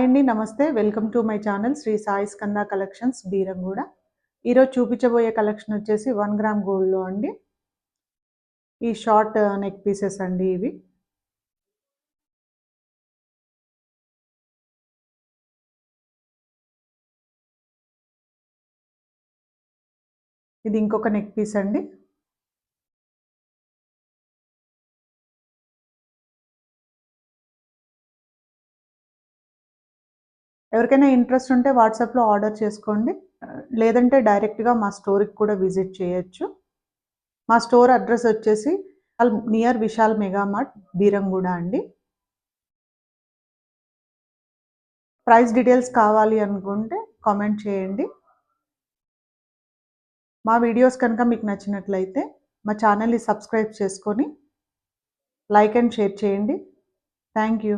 అండి నమస్తే. Welcome to my channel Sri Sai Skanda collections Beeramguda. ఈరోజు చూపించబోయే కలెక్షన్ వచ్చేసి 1 గ్రామ్ గోల్డ్‌లో అండి. ఈ షార్ట్ నెక్ పీసెస్ అండి ఇవి. ఇది ఇంకొక నెక్ పీస్ అండి. ఎవరికైనా ఇంట్రెస్ట్ ఉంటే వాట్సాప్‌లో ఆర్డర్ చేసుకోండి. లేదంటే డైరెక్ట్‌గా మా స్టోర్‌కి కూడా విజిట్ చేయొచ్చు. మా స్టోర్ అడ్రెస్ వచ్చేసి near Vishal Mega Mart Beeramguda అండి. ప్రైస్ డీటెయిల్స్ కావాలి అనుకుంటే కామెంట్ చేయండి. మా వీడియోస్ కనుక మీకు నచ్చినట్లయితే మా ఛానల్‌ని సబ్స్క్రైబ్ చేసుకొని లైక్ అండ్ షేర్ చేయండి. Thank you.